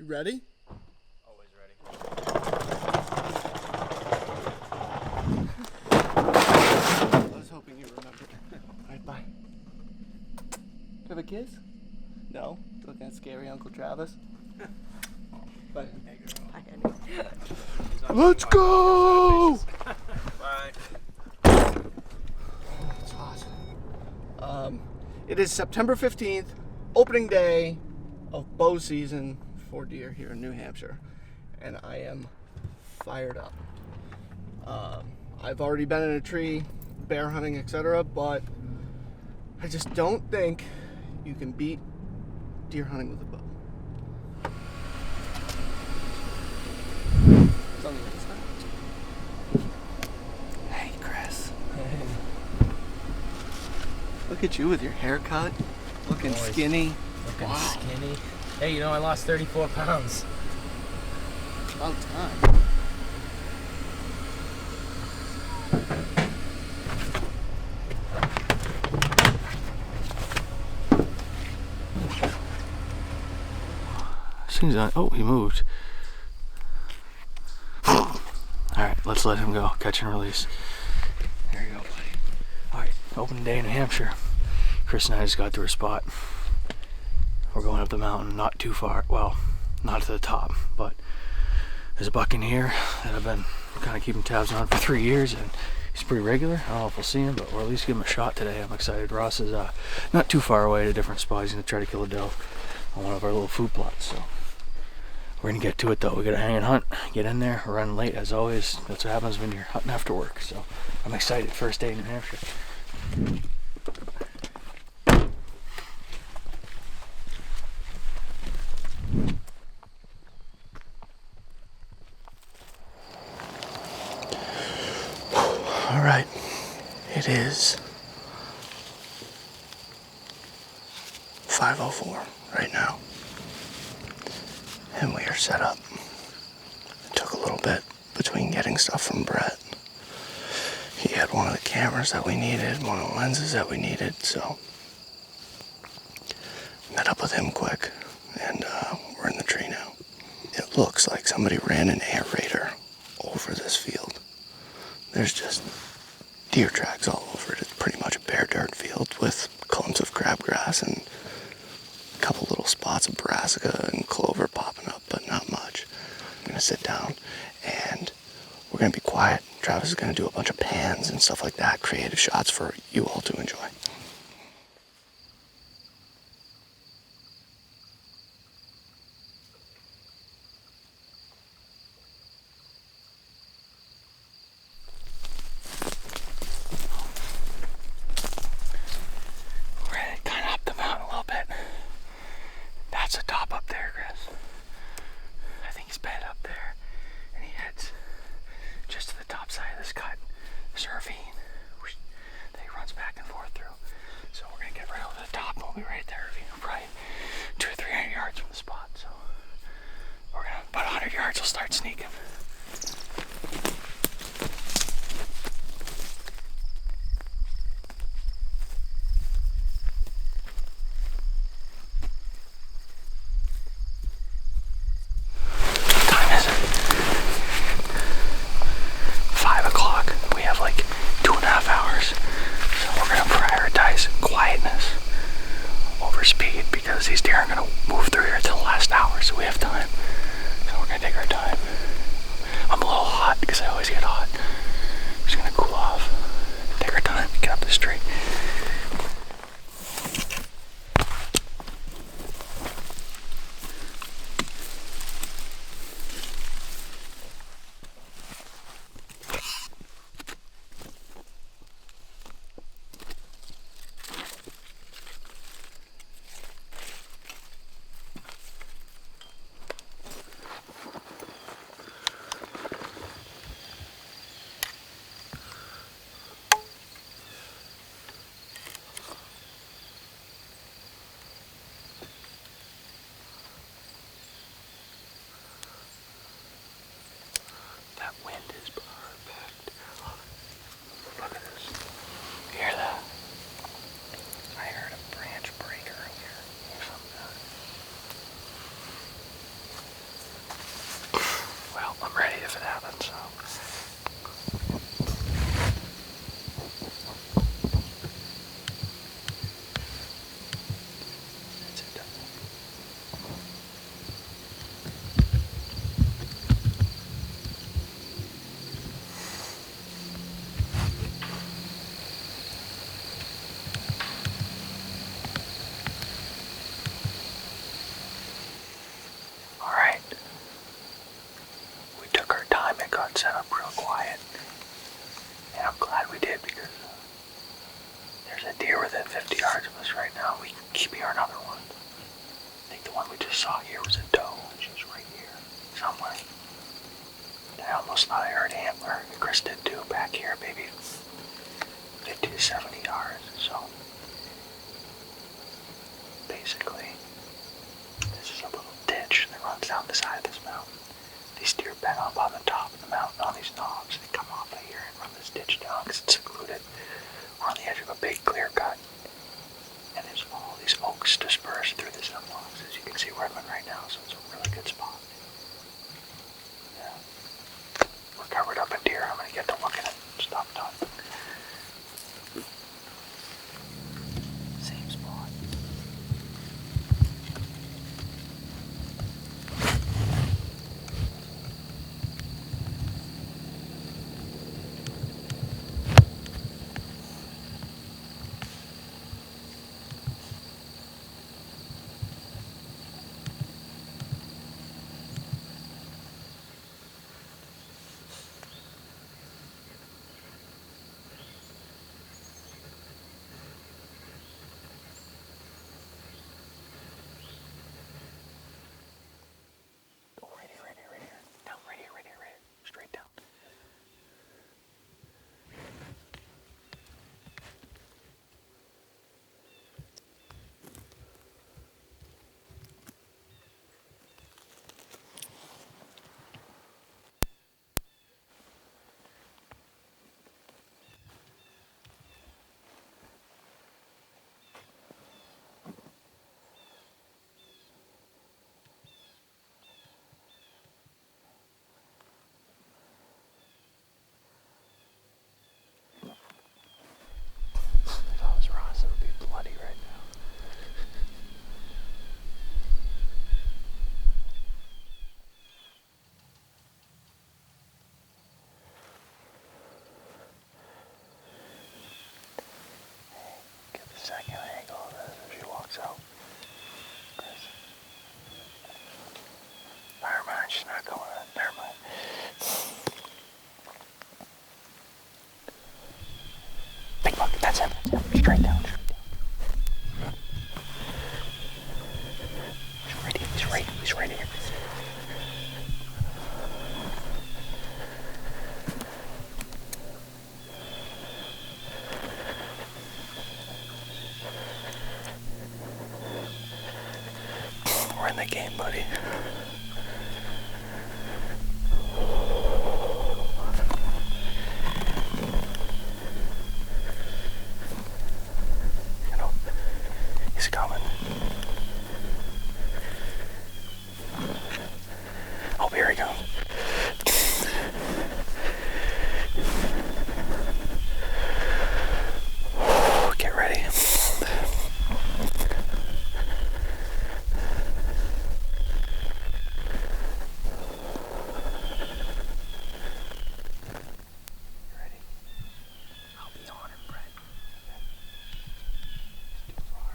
You ready? Always ready. I was hoping you remembered. Alright, bye. Do you have a kiss? No? Looking at scary Uncle Travis? Bye. Hey, girl. Hi, honey. Let's go! Bye. It's hot. It is September 15th, opening day of bow season for deer here in New Hampshire, and I am fired up. I've already been in a tree, bear hunting, etc., but I just don't think you can beat deer hunting with a bow. It's on the other side. Hey, Chris. Hey. Look at you with your haircut, looking Boys. skinny. Looking Wow. skinny. Hey, you know, I lost 34 pounds. About time. As soon as oh, he moved. Alright, let's let him go. Catch and release. There you go, buddy. Alright, open day in New Hampshire. Chris and I just got to a spot. We're going up the mountain, not too far. Well, not to the top, but there's a buck in here that I've been kind of keeping tabs on for 3 years, and he's pretty regular. I don't know if we'll see him, but we'll at least give him a shot today. I'm excited. Ross is not too far away at a different spot. He's going to try to kill a doe on one of our little food plots, so we're gonna get to it though. We gotta hang and hunt, get in there, run late as always. That's what happens when you're hunting after work. So I'm excited. First day in New Hampshire. All right, it is 5:04 right now. And we are set up. It took a little bit between getting stuff from Brett. He had one of the cameras that we needed, one of the lenses that we needed, so met up with him quick, and we're in the tree now. It looks like somebody ran an aerator over this field. There's just deer tracks all over it. It's pretty much a bare dirt field with clumps of crabgrass and a couple little spots of brassica and clover popping up, but not much. I'm gonna sit down and we're gonna be quiet. Travis is gonna do a bunch of pans and stuff like that, creative shots for you all to enjoy. We're gonna kind of up the mountain a little bit. That's a top up there, Chris. I think he's bed up there, and he heads just to the top side of this cut. There's a ravine that he runs back and forth through. So we're gonna get right over the top, and we'll be right at that ravine. We're probably 200 or 300 yards from the spot. So we're gonna about 100 yards. We'll start sneaking. What time is it? 5 o'clock. We have like 2.5 hours. So we're gonna prioritize quietness over speed because these deer aren't gonna move through here until the last hour, so we have time. So we're gonna take our time. I'm a little hot because I always get hot. I'm just gonna cool off. Take our time, get up this tree. deer within 50 yards of us right now. We can hear another one. I think the one we just saw here was a doe. She's right here somewhere. I almost thought I heard antler. Chris did too, back here, maybe 50 to 70 yards. So basically, this is a little ditch that runs down the side of this mountain. These deer bed up on the top of the mountain on these knobs. They come off of here and run this ditch down because it's secluded. We're on the edge of a big clear cut. And there's all these oaks dispersed through this hemlocks, as you can see where I'm at right now, so it's a really good spot. Yeah. We're covered up in deer. I'm going to get to looking at stuff done. Same spot. Right here. Down, right here. Straight down. If I was Ross, it would be bloody right now. Get the second angle of this if she walks out. Chris. Never mind, she's not going in. Never mind. Big buck, that's him. Straight down. He's right here. We're in the game, buddy. He's coming. Oh, here he goes. Get ready. Ready? I'll be on him, Brett. It's too far.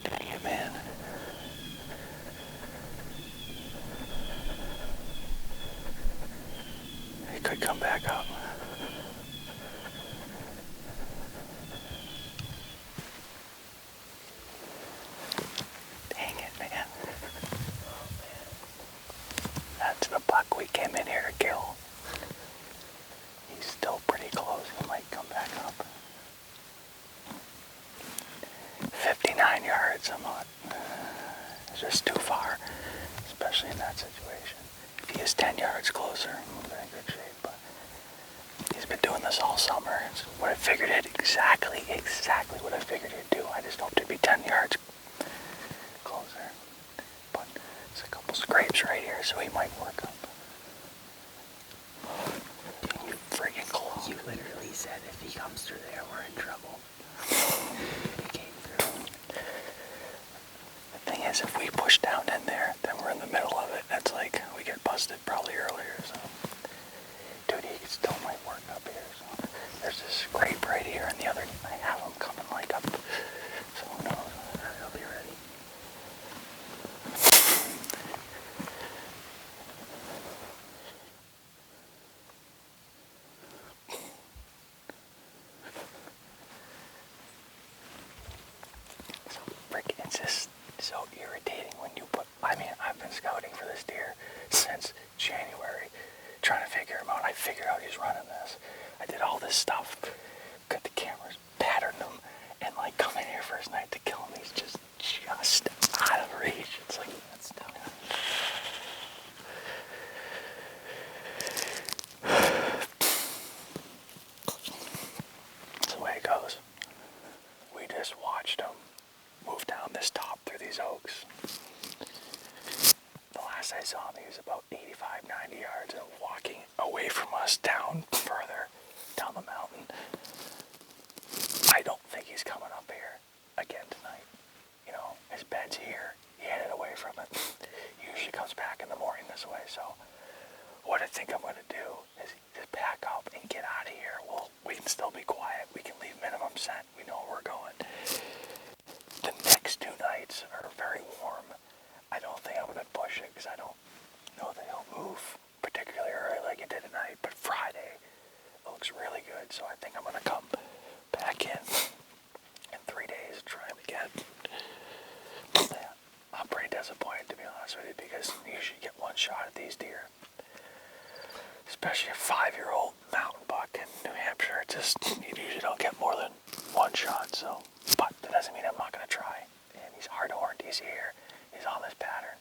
Dang it, man. He could come back up. Dang it, man. That's the buck we came in here to kill. He's still pretty close. He might come back up. 59 yards, I'm not. It's just too far, especially in that situation. If he is 10 yards closer, I'm in good shape, but he's been doing this all summer. It's what I figured it exactly what I figured he'd do. I just hoped it'd be 10 yards closer. But there's a couple scrapes right here, so he might work up. You freaking close. You literally said if he comes through there, we're in trouble. He came through. The thing is, if we push down in there, then we're in the middle of it. That's like, we get busted probably earlier, so. Dude, he still might work up here, so. There's this scrape right here, and the other, I have him coming like up, so who knows, he'll be ready. So, Rick, it's just so irritating when you put, I mean, I've been scouting for this deer since January, trying to figure him out. I figured out he's running this. I did all this stuff, got the cameras, patterned him, and like come in here first night to kill him. He's just out of reach. It's like, that's tough. That's the way it goes. We just watched him move down this top through these oaks. The last I saw him, he was about 85, 90 yards and walking away from us down further down the mountain. I don't think he's coming up here again tonight. You know, his bed's here. He headed away from it. He usually comes back in the morning this way, so what I think I'm going to do is just pack up and get out of here. Well, we can still be quiet. We can leave minimum scent. We know where we're going. The next 2 nights are very warm. I don't think I'm going to push it because I don't know that he'll move particularly early like it did tonight. But Friday looks really good, so I think I'm going to come back in 3 days and try him again. Yeah, I'm pretty disappointed, to be honest with you, because you usually get one shot at these deer. Especially a 5-year-old mountain buck in New Hampshire. It's just, you usually don't get more than one shot, so. But that doesn't mean I'm not going to try. And he's hard-horned, he's here, he's on this pattern.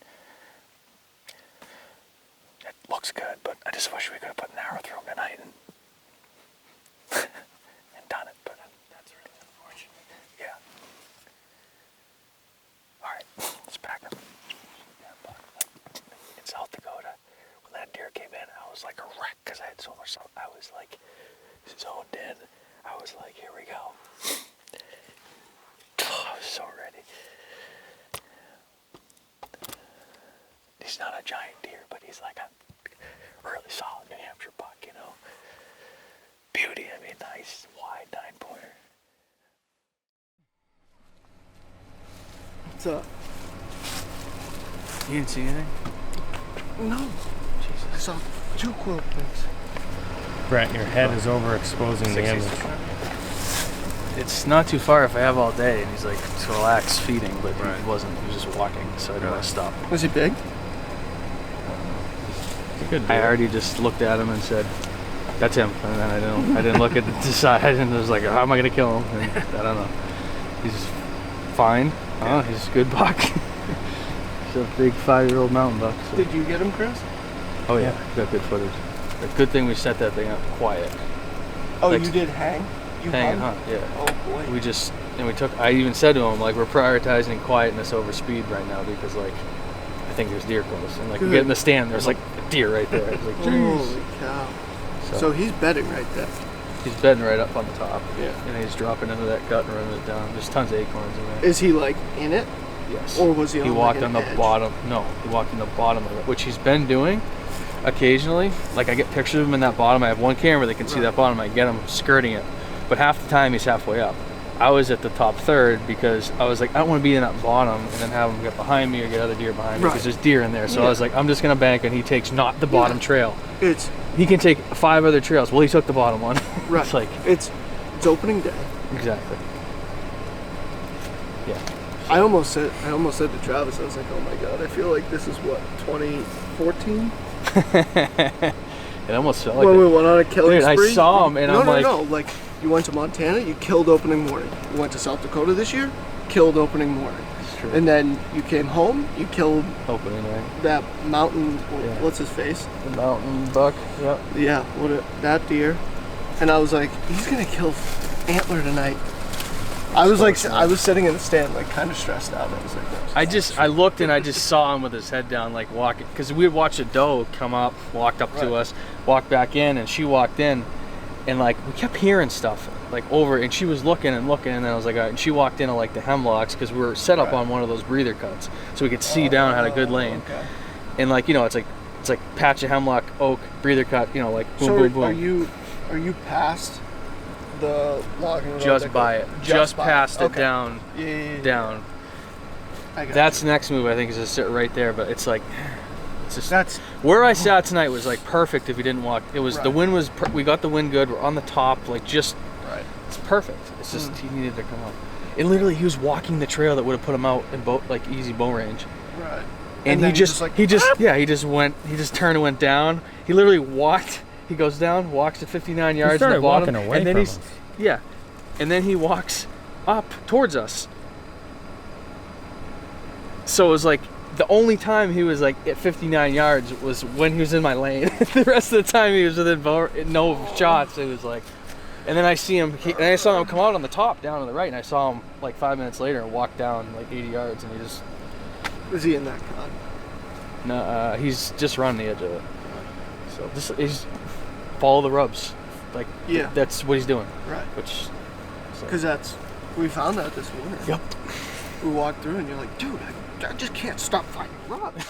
It looks good, but I just wish we could have put an arrow through him tonight and and done it, but that's really unfortunate. Yeah. Alright, let's pack him. Yeah, but in South Dakota, when that deer came in, I was like a wreck because I had so much stuff. I was like zoned in. I was like, here we go. Oh, I was so ready. He's not a giant deer, but he's like a really solid New Hampshire buck, you know. Beauty, I mean, nice, wide 9-pointer. What's up? You didn't see anything? No. Jesus. I saw 2 quill prints. Brett, your head is overexposing the image. It's not too far if I have all day, and he's like, to relax feeding, but he wasn't, he was just walking, so I didn't want to stop. Was he big? I already just looked at him and said, that's him, and then I didn't look at the side, and I was like, how am I going to kill him? And I don't know. He's fine. Oh, he's a good buck. He's a big 5-year-old mountain buck. So. Did you get him, Chris? Oh yeah, got good footage. A good thing we set that thing up quiet. Oh, Like, you did hang? You hang and hung? hunt, yeah. Oh boy. I even said to him, like, we're prioritizing quietness over speed right now because, like, I think there's deer close. And, like, we get in the stand, there's, like, a deer right there. It's like, Holy cow. So he's bedding right there. He's bedding right up on the top. Yeah. And he's dropping into that gut and running it down. There's tons of acorns in there. Is he like in it? Yes. Or was he on walked like on an the edge? bottom. No, he walked on the bottom of it, which he's been doing occasionally. Like, I get pictures of him in that bottom. I have one camera that can see that bottom. I get him skirting it. But half the time he's halfway up. I was at the top third because I was like, I don't want to be in that bottom and then have him get behind me or get other deer behind me because there's deer in there. So I was like, I'm just going to bank and he takes not the bottom trail. He can take 5 other trails. Well, he took the bottom one. Right. It's like, it's opening day. exactly. Yeah. I almost said to Travis, I was like, oh my god, I feel like this is what, 2014? It almost felt like when it. we went on a killing Dude, spree. I saw him and I'm like, No, like you went to Montana, you killed opening morning. You went to South Dakota this year, killed opening morning. it's true. And then you came home, you killed Opening, right? that mountain, Yeah. what's his face? The mountain buck. Yep. Yeah, that deer. And I was like, he's gonna kill antler tonight. I was like, I was sitting in the stand, like kind of stressed out. I was like, I looked and I just saw him with his head down, like walking, because we had watched a doe come up, walked up to us, walked back in, and she walked in, and like we kept hearing stuff like over, and she was looking, and then I was like, all right, and she walked into like the hemlocks because we were set up on one of those breather cuts, so we could see down, had a good lane, and like, you know, it's like It's like patch of hemlock, oak, breather cut, you know, like boom, So boom, boom. are you past the logging road? Just that by goes- it. Just by past it Okay. down. Yeah. Down. I got That's you. the next move, I think, is to sit right there, but it's like, it's just, That's where I sat tonight was like perfect if you didn't walk. It was, the Right. wind was, we got the wind good, we're on the top, like just, right. it's perfect. It's just, he needed to come up. And literally, he was walking the trail that would have put him out in boat, like easy bow range. Right. And then he just like, he just turned and went down. He literally walked. He goes down, walks to 59 yards He at started the bottom, walking away and then from he's us. yeah, and then he walks up towards us. So it was like the only time he was like at 59 yards was when he was in my lane. The rest of the time he was within no shots. It was like, and then I see him, and I saw him come out on the top down to the right, and I saw him like 5 minutes later and walk down like 80 yards, and he just. is he in that con? No, he's just around the edge of it. So just he's follow the rubs, like Yeah. that's what he's doing. Right. Which, so. Because we found that this morning. Yep. We walked through and you're like, dude, I just can't stop finding rubs.